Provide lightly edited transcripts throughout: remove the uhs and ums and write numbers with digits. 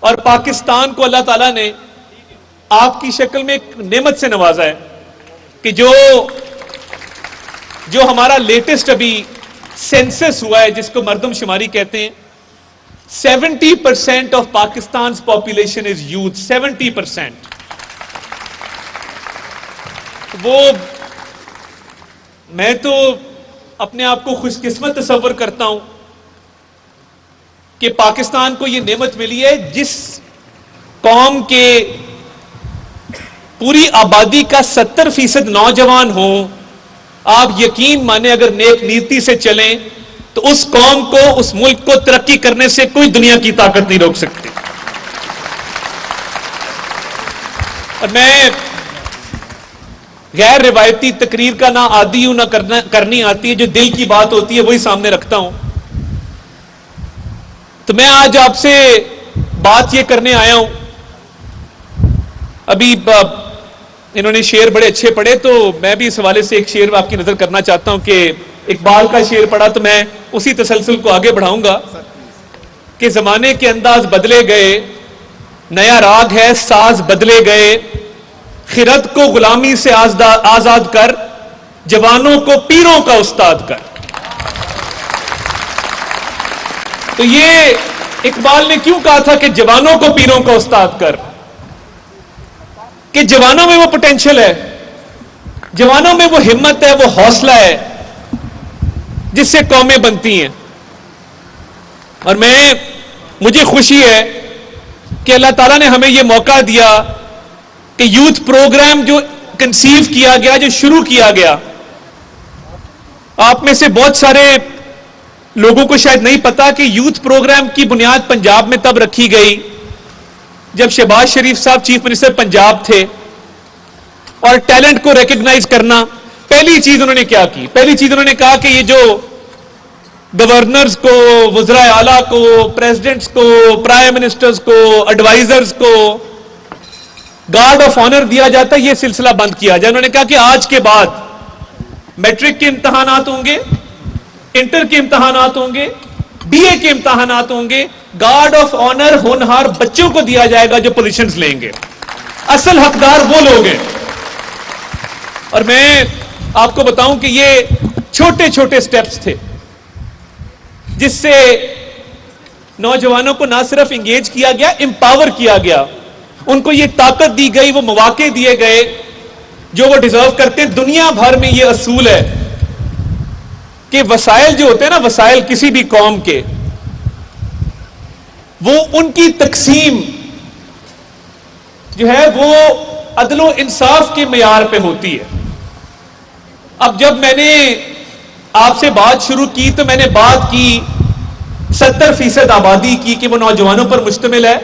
اور پاکستان کو اللہ تعالیٰ نے آپ کی شکل میں ایک نعمت سے نوازا ہے کہ جو ہمارا لیٹسٹ ابھی سینسس ہوا ہے جس کو مردم شماری کہتے ہیں، 70% آف پاکستان's population is youth. 70%. وہ میں تو اپنے آپ کو خوش قسمت تصور کرتا ہوں کہ پاکستان کو یہ نعمت ملی ہے جس قوم کے پوری آبادی کا 70% نوجوان ہوں. آپ یقین مانیں اگر نیک نیتی سے چلیں تو اس قوم کو، اس ملک کو ترقی کرنے سے کوئی دنیا کی طاقت نہیں روک سکتی. اور میں غیر روایتی تقریر کا نہ عادی ہوں نہ کرنی آتی ہے، جو دل کی بات ہوتی ہے وہی سامنے رکھتا ہوں. تو میں آج آپ سے بات یہ کرنے آیا ہوں، ابھی انہوں نے شعر بڑے اچھے پڑھے تو میں بھی اس حوالے سے ایک شعر آپ کی نظر کرنا چاہتا ہوں کہ اقبال کا شعر پڑھا تو میں اسی تسلسل کو آگے بڑھاؤں گا کہ زمانے کے انداز بدلے گئے، نیا راگ ہے ساز بدلے گئے، خرد کو غلامی سے آزاد کر، جوانوں کو پیروں کا استاد کر. تو یہ اقبال نے کیوں کہا تھا کہ جوانوں کو پیروں کا استاد کر؟ کہ جوانوں میں وہ پوٹینشل ہے، جوانوں میں وہ ہمت ہے، وہ حوصلہ ہے جس سے قومیں بنتی ہیں. اور مجھے خوشی ہے کہ اللہ تعالیٰ نے ہمیں یہ موقع دیا کہ یوتھ پروگرام جو کنسیو کیا گیا، جو شروع کیا گیا، آپ میں سے بہت سارے لوگوں کو شاید نہیں پتا کہ یوتھ پروگرام کی بنیاد پنجاب میں تب رکھی گئی جب شہباز شریف صاحب چیف منسٹر پنجاب تھے. اور ٹیلنٹ کو ریکگنائز کرنا، پہلی چیز انہوں نے کیا کی؟ پہلی چیز انہوں نے کہا کہ یہ جو گورنرز کو، وزراء اعلیٰ کو، پریزیڈنٹس کو، پرائم منسٹرز کو، ایڈوائزرز کو گارڈ آف آنر دیا جاتا ہے، یہ سلسلہ بند کیا جائے. انہوں نے کہا کہ آج کے بعد میٹرک کے امتحانات ہوں گے، انٹر کے امتحانات ہوں گے، بی اے کے امتحانات ہوں گے، گارڈ آف آنر ہونہار بچوں کو دیا جائے گا جو پوزیشنز لیں گے. اصل حقدار وہ لوگ ہیں. اور میں آپ کو بتاؤں کہ یہ چھوٹے چھوٹے سٹیپس تھے جس سے نوجوانوں کو نہ صرف انگیج کیا گیا، امپاور کیا گیا، ان کو یہ طاقت دی گئی، وہ مواقع دیے گئے جو وہ ڈیزرو کرتے ہیں. دنیا بھر میں یہ اصول ہے کہ وسائل جو ہوتے ہیں نا، وسائل کسی بھی قوم کے، وہ ان کی تقسیم جو ہے وہ عدل و انصاف کے معیار پہ ہوتی ہے. اب جب میں نے آپ سے بات شروع کی تو میں نے بات کی 70% آبادی کی کہ وہ نوجوانوں پر مشتمل ہے.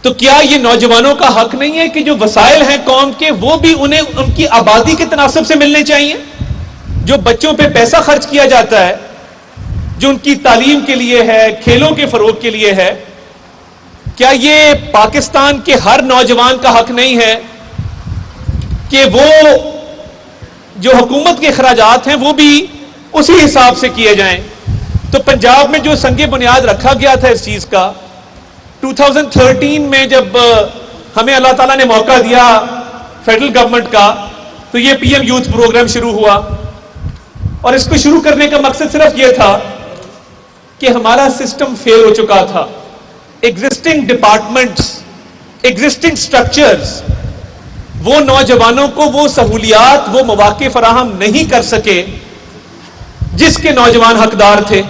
تو کیا یہ نوجوانوں کا حق نہیں ہے کہ جو وسائل ہیں قوم کے وہ بھی انہیں ان کی آبادی کے تناسب سے ملنے چاہیے؟ جو بچوں پہ پیسہ خرچ کیا جاتا ہے، جو ان کی تعلیم کے لیے ہے، کھیلوں کے فروغ کے لیے ہے، کیا یہ پاکستان کے ہر نوجوان کا حق نہیں ہے کہ وہ جو حکومت کے اخراجات ہیں وہ بھی اسی حساب سے کیے جائیں؟ تو پنجاب میں جو سنگ بنیاد رکھا گیا تھا اس چیز کا، 2013 میں جب ہمیں اللہ تعالیٰ نے موقع دیا فیڈرل گورنمنٹ کا، تو یہ پی ایم یوتھ پروگرام شروع ہوا. اور اس کو شروع کرنے کا مقصد صرف یہ تھا کہ ہمارا سسٹم فیل ہو چکا تھا. ایگزسٹنگ ڈپارٹمنٹس، ایگزسٹنگ سٹرکچرز، وہ نوجوانوں کو وہ سہولیات، وہ مواقع فراہم نہیں کر سکے جس کے نوجوان حقدار تھے.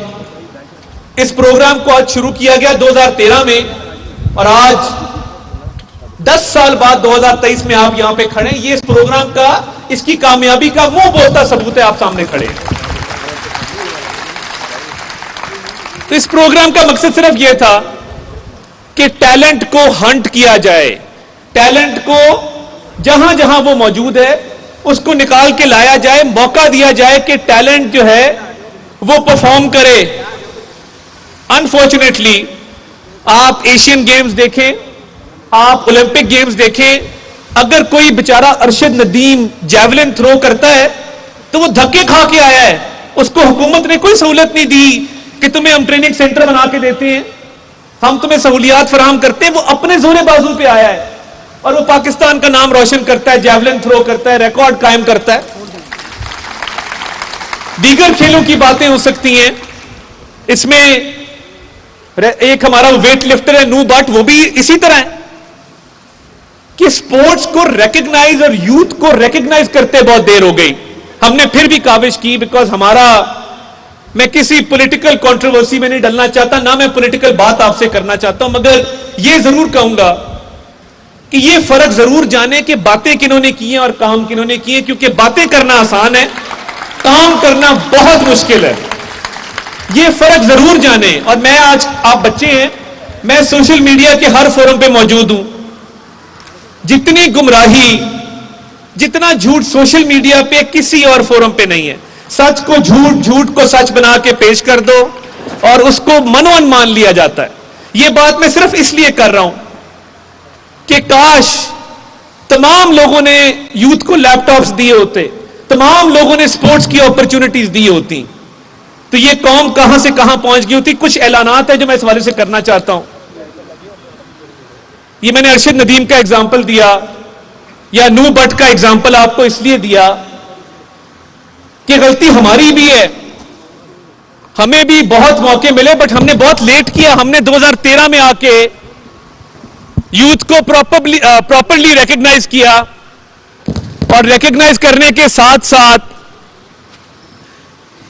اس پروگرام کو آج شروع کیا گیا 2013 میں، اور آج 10 سال بعد 2023 میں آپ یہاں پہ کھڑے ہیں. یہ اس پروگرام کا، اس کی کامیابی کا منہ بولتا ثبوت ہے. آپ سامنے کھڑے ہیں. تو اس پروگرام کا مقصد صرف یہ تھا کہ ٹیلنٹ کو ہنٹ کیا جائے، ٹیلنٹ کو جہاں جہاں وہ موجود ہے اس کو نکال کے لایا جائے، موقع دیا جائے کہ ٹیلنٹ جو ہے وہ پرفارم کرے. انفارچونیٹلی آپ ایشین گیمز دیکھیں، آپ اولمپک گیمز دیکھیں، اگر کوئی بیچارہ ارشد ندیم جیولن تھرو کرتا ہے تو وہ دھکے کھا کے آیا ہے. اس کو حکومت نے کوئی سہولت نہیں دی کہ تمہیں ہم ٹریننگ سینٹر بنا کے دیتے ہیں، ہم تمہیں سہولیات فراہم کرتے ہیں، وہ اپنے زور بازو پہ آیا ہے اور وہ پاکستان کا نام روشن کرتا ہے، جیولن تھرو کرتا ہے، ریکارڈ قائم کرتا ہے. دیگر کھیلوں کی باتیں ہو سکتی ہیں، اس میں ایک ہمارا ویٹ لفٹر ہے نو بٹ، وہ بھی اسی طرح ہے کہ سپورٹس کو ریکگنائز اور یوتھ کو ریکگنائز کرتے بہت دیر ہو گئی. ہم نے پھر بھی کاوش کی، بیکاز میں کسی پولیٹیکل کنٹروورسی میں نہیں ڈلنا چاہتا، نہ میں پولیٹیکل بات آپ سے کرنا چاہتا ہوں، مگر یہ ضرور کہوں گا کہ یہ فرق ضرور جانے کہ باتیں کنہوں نے کی ہیں اور کام کنہوں نے کیے، کیونکہ باتیں کرنا آسان ہے، کام کرنا بہت مشکل ہے. یہ فرق ضرور جانے. اور میں آج، آپ بچے ہیں، میں سوشل میڈیا کے ہر فورم پہ موجود ہوں. جتنی گمراہی، جتنا جھوٹ سوشل میڈیا پہ کسی اور فورم پہ نہیں ہے. سچ کو جھوٹ، جھوٹ کو سچ بنا کے پیش کر دو اور اس کو منون مان لیا جاتا ہے. یہ بات میں صرف اس لیے کر رہا ہوں کہ کاش تمام لوگوں نے یوتھ کو لیپ ٹاپس دیے ہوتے، تمام لوگوں نے سپورٹس کی اپرچونٹیز دی ہوتی، تو یہ قوم کہاں سے کہاں پہنچ گئی ہوتی. کچھ اعلانات ہیں جو میں اس حوالے سے کرنا چاہتا ہوں. یہ میں نے ارشد ندیم کا ایگزامپل دیا یا نو بٹ کا ایگزامپل آپ کو اس لیے دیا کہ غلطی ہماری بھی ہے. ہمیں بھی بہت موقع ملے، بٹ ہم نے بہت لیٹ کیا. ہم نے 2013 میں آ کے یوتھ کو پراپرلی ریکگنائز کیا، اور ریکگنائز کرنے کے ساتھ ساتھ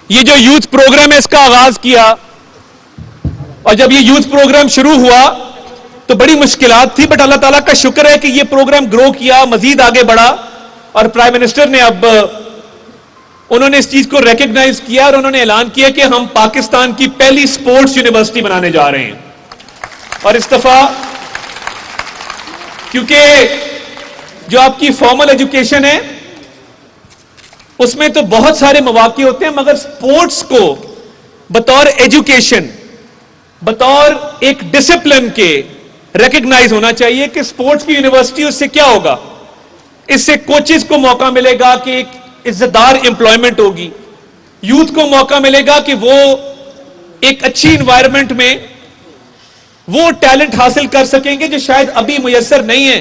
یہ جو یوتھ پروگرام ہے اس کا آغاز کیا. اور جب یہ یوتھ پروگرام شروع ہوا تو بڑی مشکلات تھی، بٹ اللہ تعالیٰ کا شکر ہے کہ یہ پروگرام گرو کیا، مزید آگے بڑھا، اور پرائم منسٹر نے اب انہوں نے اس چیز کو ریکگنائز کیا اور انہوں نے اعلان کیا کہ ہم پاکستان کی پہلی سپورٹس یونیورسٹی بنانے جا رہے ہیں. اور اس دفعہ کیونکہ جو آپ کی فارمل ایجوکیشن ہے اس میں تو بہت سارے مواقع ہوتے ہیں، مگر سپورٹس کو بطور ایجوکیشن، بطور ایک ڈسپلن کے ریکگنائز ہونا چاہیے کہ سپورٹس کی یونیورسٹی، اس سے کیا ہوگا؟ اس سے کوچز کو موقع ملے گا کہ ایک عزت دار امپلائمنٹ ہوگی، یوتھ کو موقع ملے گا کہ وہ ایک اچھی انوائرمنٹ میں وہ ٹیلنٹ حاصل کر سکیں گے جو شاید ابھی میسر نہیں ہے.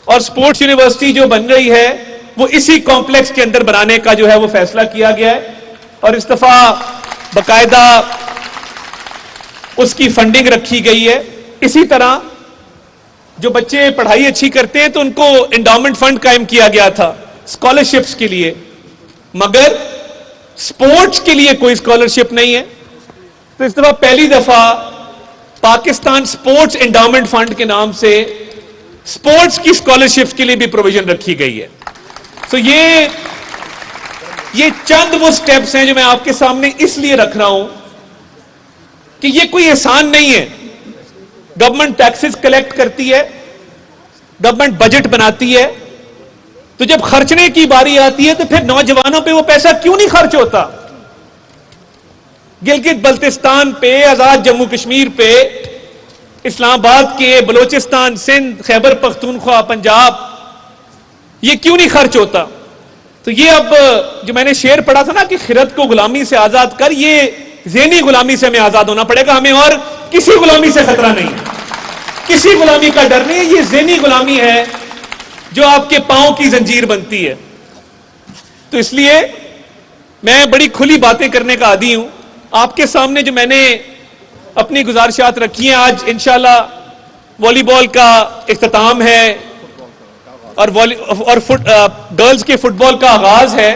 اور سپورٹس یونیورسٹی جو بن رہی ہے وہ اسی کمپلیکس کے اندر بنانے کا جو ہے وہ فیصلہ کیا گیا ہے، اور اس دفعہ باقاعدہ اس کی فنڈنگ رکھی گئی ہے. اسی طرح جو بچے پڑھائی اچھی کرتے ہیں تو ان کو انڈاؤمنٹ فنڈ قائم کیا گیا تھا اسکالرشپس کے لیے، مگر سپورٹس کے لیے کوئی اسکالرشپ نہیں ہے. تو اس دفعہ پہلی دفعہ پاکستان سپورٹس انڈاؤمنٹ فنڈ کے نام سے سپورٹس کی اسکالرشپس کے لیے بھی پروویژن رکھی گئی ہے. تو یہ چند وہ سٹیپس ہیں جو میں آپ کے سامنے اس لیے رکھ رہا ہوں کہ یہ کوئی احسان نہیں ہے. گورنمنٹ ٹیکسز کلیکٹ کرتی ہے، گورنمنٹ بجٹ بناتی ہے، تو جب خرچنے کی باری آتی ہے تو پھر نوجوانوں پہ وہ پیسہ کیوں نہیں خرچ ہوتا؟ گلگت بلتستان پہ، آزاد جموں کشمیر پہ، اسلام آباد کے، بلوچستان، سندھ، خیبر پختونخوا، پنجاب، یہ کیوں نہیں خرچ ہوتا؟ تو یہ اب جو میں نے شعر پڑھا تھا نا کہ خرد کو غلامی سے آزاد کر، یہ ذہنی غلامی سے ہمیں آزاد ہونا پڑے گا. ہمیں اور کسی غلامی سے خطرہ نہیں، کسی غلامی کا ڈر نہیں. یہ ذہنی غلامی ہے جو آپ کے پاؤں کی زنجیر بنتی ہے. تو اس لیے میں بڑی کھلی باتیں کرنے کا عادی ہوں. آپ کے سامنے جو میں نے اپنی گزارشات رکھی ہیں، آج انشاءاللہ والی بال کا اختتام ہے اور گرلز کے فٹ بال کا آغاز ہے.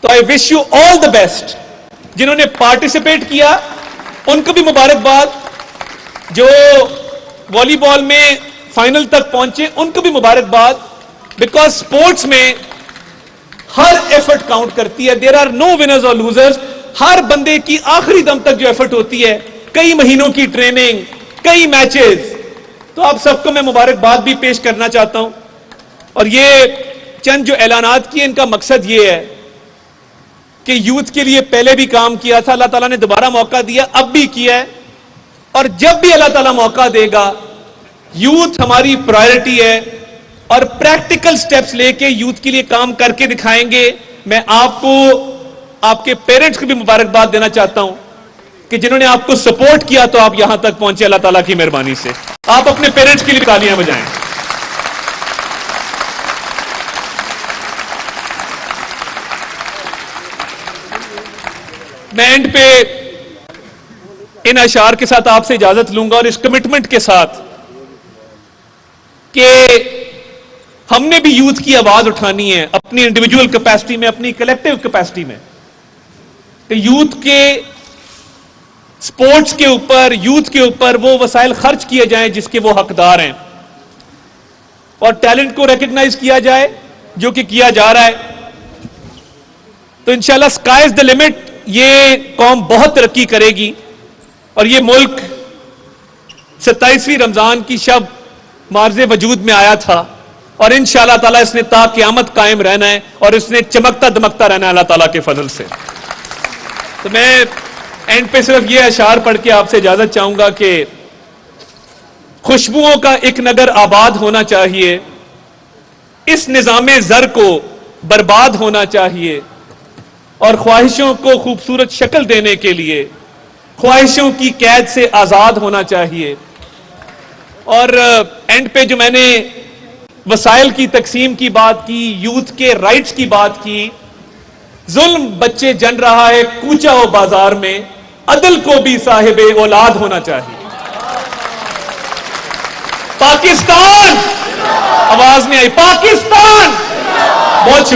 تو آئی wish you all the best. جنہوں نے پارٹیسپیٹ کیا ان کو بھی مبارکباد، جو والی بال میں فائنل تک پہنچے ان کو بھی مبارکباد، بیکاز سپورٹس میں ہر ایفرٹ کاؤنٹ کرتی ہے. دیر آر نو ونرز اور لوزرز. ہر بندے کی آخری دم تک جو ایفرٹ ہوتی ہے، کئی مہینوں کی ٹریننگ، کئی میچز، تو آپ سب کو میں مبارکباد بھی پیش کرنا چاہتا ہوں. اور یہ چند جو اعلانات کیے ان کا مقصد یہ ہے کہ یوتھ کے لیے پہلے بھی کام کیا تھا، اللہ تعالیٰ نے دوبارہ موقع دیا، اب بھی کیا ہے، اور جب بھی اللہ تعالیٰ موقع دے گا، یوتھ ہماری پرائرٹی ہے، اور پریکٹیکل سٹیپس لے کے یوتھ کے لیے کام کر کے دکھائیں گے. میں آپ کو، آپ کے پیرنٹس کو بھی مبارکباد دینا چاہتا ہوں کہ جنہوں نے آپ کو سپورٹ کیا تو آپ یہاں تک پہنچے، اللہ تعالیٰ کی مہربانی سے. آپ اپنے پیرنٹس کے لیے تالیاں بجائیں. میں اینڈ پہ ان اشعار کے ساتھ آپ سے اجازت لوں گا، اور اس کمٹمنٹ کے ساتھ کہ ہم نے بھی یوتھ کی آواز اٹھانی ہے اپنی انڈیویجول کیپیسٹی میں، اپنی کلیکٹیو کیپیسٹی میں، کہ یوتھ کے سپورٹس کے اوپر، یوتھ کے اوپر وہ وسائل خرچ کیے جائیں جس کے وہ حقدار ہیں، اور ٹیلنٹ کو ریکگنائز کیا جائے جو کہ کیا جا رہا ہے. تو انشاءاللہ اسکائی از دا لمٹ. یہ قوم بہت ترقی کرے گی، اور یہ ملک 27ویں رمضان کی شب معرض وجود میں آیا تھا، اور انشاءاللہ تعالیٰ اس نے تا قیامت قائم رہنا ہے، اور اس نے چمکتا دمکتا رہنا ہے اللہ تعالیٰ کے فضل سے. تو میں اینڈ پہ صرف یہ اشعار پڑھ کے آپ سے اجازت چاہوں گا کہ خوشبوؤں کا ایک نگر آباد ہونا چاہیے، اس نظام زر کو برباد ہونا چاہیے، اور خواہشوں کو خوبصورت شکل دینے کے لیے خواہشوں کی قید سے آزاد ہونا چاہیے. اور اینڈ پہ جو میں نے وسائل کی تقسیم کی بات کی، یوتھ کے رائٹس کی بات کی، ظلم بچے جن رہا ہے کوچہ و بازار میں، عدل کو بھی صاحب اولاد ہونا چاہیے. پاکستان، آواز نہیں آئی، پاکستان. بہت